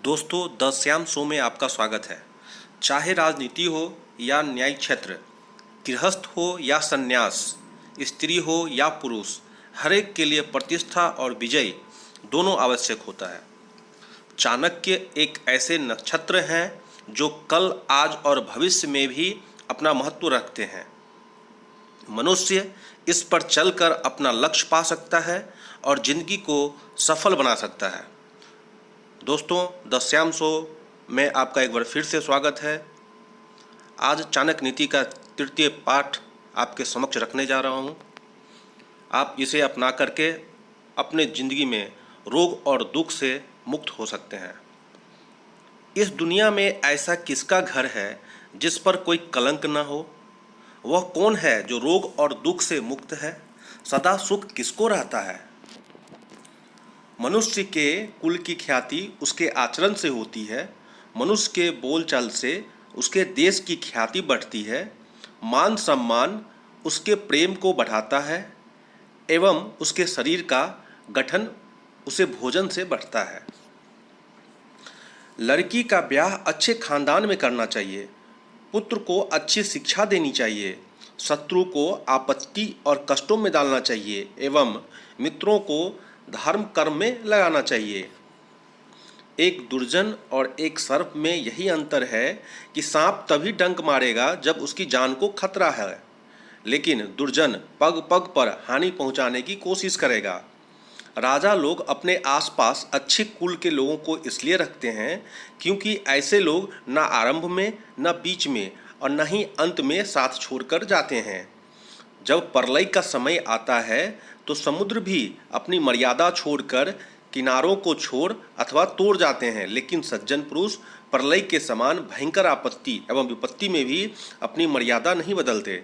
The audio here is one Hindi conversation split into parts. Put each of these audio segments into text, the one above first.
दोस्तों, द श्याम शो में आपका स्वागत है। चाहे राजनीति हो या न्यायिक क्षेत्र, गृहस्थ हो या संन्यास, स्त्री हो या पुरुष, हर एक के लिए प्रतिष्ठा और विजय दोनों आवश्यक होता है। चाणक्य एक ऐसे नक्षत्र हैं जो कल, आज और भविष्य में भी अपना महत्व रखते हैं। मनुष्य इस पर चलकर अपना लक्ष्य पा सकता है और जिंदगी को सफल बना सकता है। दोस्तों, द श्याम शो में आपका एक बार फिर से स्वागत है। आज चाणक्य नीति का तृतीय पाठ आपके समक्ष रखने जा रहा हूँ। आप इसे अपना करके अपने ज़िंदगी में रोग और दुख से मुक्त हो सकते हैं। इस दुनिया में ऐसा किसका घर है जिस पर कोई कलंक न हो? वह कौन है जो रोग और दुख से मुक्त है? सदा सुख किसको रहता है? मनुष्य के कुल की ख्याति उसके आचरण से होती है। मनुष्य के बोलचाल से उसके देश की ख्याति बढ़ती है। मान सम्मान उसके प्रेम को बढ़ाता है एवं उसके शरीर का गठन उसे भोजन से बढ़ता है। लड़की का ब्याह अच्छे खानदान में करना चाहिए। पुत्र को अच्छी शिक्षा देनी चाहिए। शत्रु को आपत्ति और कष्टों में डालना चाहिए एवं मित्रों को धर्म कर्म में लगाना चाहिए। एक दुर्जन और एक सर्प में यही अंतर है कि सांप तभी डंक मारेगा जब उसकी जान को खतरा है, लेकिन दुर्जन पग पग पर हानि पहुंचाने की कोशिश करेगा। राजा लोग अपने आसपास अच्छे कुल के लोगों को इसलिए रखते हैं क्योंकि ऐसे लोग न आरंभ में, न बीच में और न ही अंत में साथ छोड़कर जाते हैं। जब प्रलय का समय आता है तो समुद्र भी अपनी मर्यादा छोड़कर किनारों को छोड़ अथवा तोड़ जाते हैं, लेकिन सज्जन पुरुष प्रलय के समान भयंकर आपत्ति एवं विपत्ति में भी अपनी मर्यादा नहीं बदलते।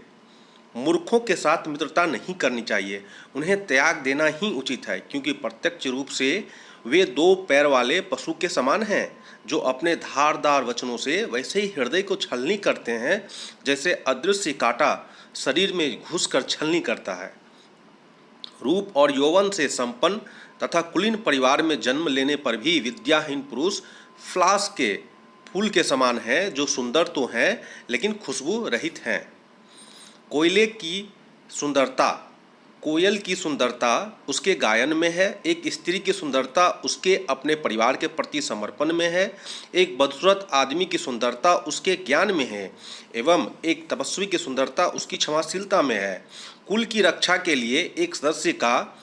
मूर्खों के साथ मित्रता नहीं करनी चाहिए, उन्हें त्याग देना ही उचित है, क्योंकि प्रत्यक्ष रूप से वे दो पैर वाले पशु के समान हैं जो अपने धारदार वचनों से वैसे ही हृदय को छलनी करते हैं जैसे अदृश्य कांटा शरीर में घुसकर छलनी करता है। रूप और यौवन से संपन्न तथा कुलीन परिवार में जन्म लेने पर भी विद्याहीन पुरुष फ्लास के फूल के समान है जो सुंदर तो हैं लेकिन खुशबू रहित हैं। कोयल की सुंदरता उसके गायन में है। एक स्त्री की सुंदरता उसके अपने परिवार के प्रति समर्पण में है। एक बदसूरत आदमी की सुंदरता उसके ज्ञान में है एवं एक तपस्वी की सुंदरता उसकी क्षमाशीलता में है। कुल की रक्षा के लिए एक सदस्य का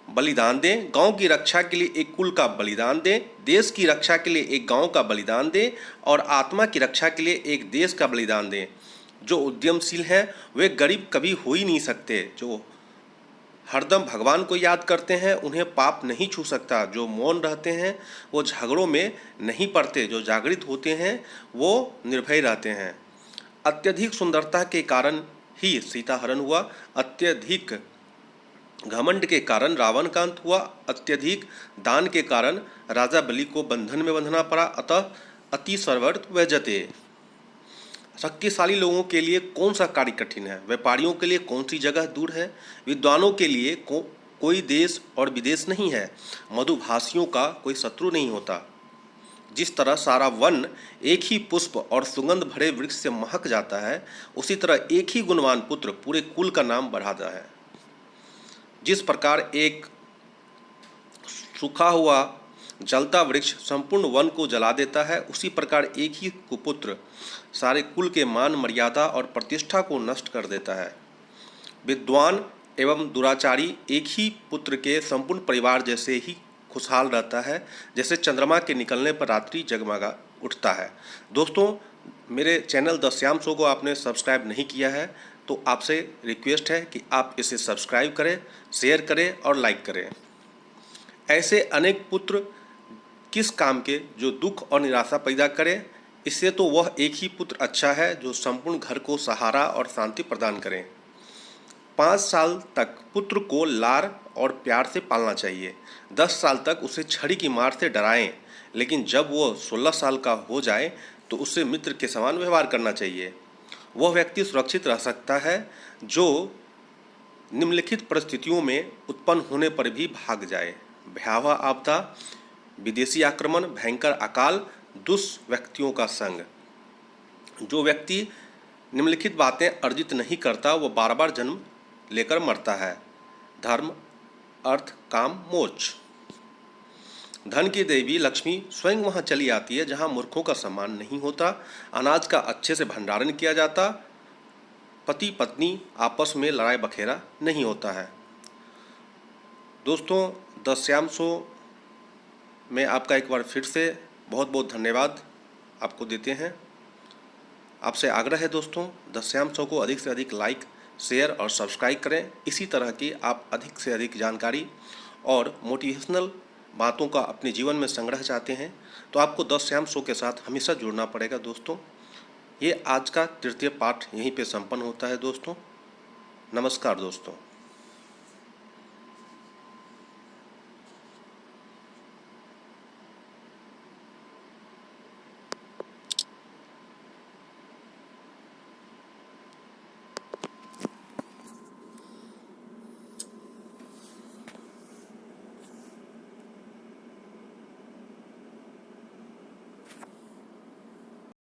बलिदान दें, गांव की रक्षा के लिए एक कुल का बलिदान दें, देश की रक्षा के लिए एक गांव का बलिदान दें और आत्मा की रक्षा के लिए एक देश का बलिदान दें। जो उद्यमशील हैं वे गरीब कभी हो ही नहीं सकते। जो हरदम भगवान को याद करते हैं उन्हें पाप नहीं छू सकता। जो मौन रहते हैं वो झगड़ों में नहीं पड़ते। जो जागृत होते हैं वो निर्भय रहते हैं। अत्यधिक सुंदरता के कारण ही सीता हरण हुआ। अत्यधिक घमंड के कारण रावण का अंत हुआ। अत्यधिक दान के कारण राजा बलि को बंधन में बंधना पड़ा। अतः अति सर्वर्थ व्यजते। शक्तिशाली लोगों के लिए कौन सा कार्य कठिन है? व्यापारियों के लिए कौन सी जगह दूर है? विद्वानों के लिए कोई देश और विदेश नहीं है। मधुभाषियों का कोई शत्रु नहीं होता। जिस तरह सारा वन एक ही पुष्प और सुगंध भरे वृक्ष से महक जाता है, उसी तरह एक ही गुणवान पुत्र पूरे कुल का नाम बढ़ाता है। जिस प्रकार एक सूखा हुआ जलता वृक्ष संपूर्ण वन को जला देता है, उसी प्रकार एक ही कुपुत्र सारे कुल के मान, मर्यादा और प्रतिष्ठा को नष्ट कर देता है। विद्वान एवं दुराचारी एक ही पुत्र के संपूर्ण परिवार जैसे ही खुशहाल रहता है जैसे चंद्रमा के निकलने पर रात्रि जगमगा उठता है। दोस्तों, मेरे चैनल द श्याम शो को आपने सब्सक्राइब नहीं किया है तो आपसे रिक्वेस्ट है कि आप इसे सब्सक्राइब करें, शेयर करें और लाइक करें। ऐसे अनेक पुत्र किस काम के जो दुख और निराशा पैदा करें? इससे तो वह एक ही पुत्र अच्छा है जो संपूर्ण घर को सहारा और शांति प्रदान करें। 5 साल तक पुत्र को लार और प्यार से पालना चाहिए। 10 साल तक उसे छड़ी की मार से डराएं, लेकिन जब वो 16 साल का हो जाए तो उससे मित्र के समान व्यवहार करना चाहिए। वह व्यक्ति सुरक्षित रह सकता है जो निम्नलिखित परिस्थितियों में उत्पन्न होने पर भी भाग जाए। भयावह आपदा, विदेशी आक्रमण, भयंकर अकाल, दुष्व्यक्तियों का संग। जो व्यक्ति निम्नलिखित बातें अर्जित नहीं करता वो बार बार जन्म लेकर मरता है। धर्म, अर्थ, काम, मोक्ष। धन की देवी लक्ष्मी स्वयं वहाँ चली आती है जहाँ मूर्खों का सम्मान नहीं होता, अनाज का अच्छे से भंडारण किया जाता, पति पत्नी आपस में लड़ाई बखेरा नहीं होता है। दोस्तों, द श्याम शो में आपका एक बार फिर से बहुत बहुत धन्यवाद आपको देते हैं। आपसे आग्रह है दोस्तों, द श्याम शो को अधिक से अधिक लाइक, शेयर और सब्सक्राइब करें। इसी तरह की आप अधिक से अधिक जानकारी और मोटिवेशनल बातों का अपने जीवन में संग्रह चाहते हैं तो आपको द श्याम शो के साथ हमेशा जुड़ना पड़ेगा दोस्तों। ये आज का तृतीय पाठ यहीं पे संपन्न होता है दोस्तों। नमस्कार दोस्तों।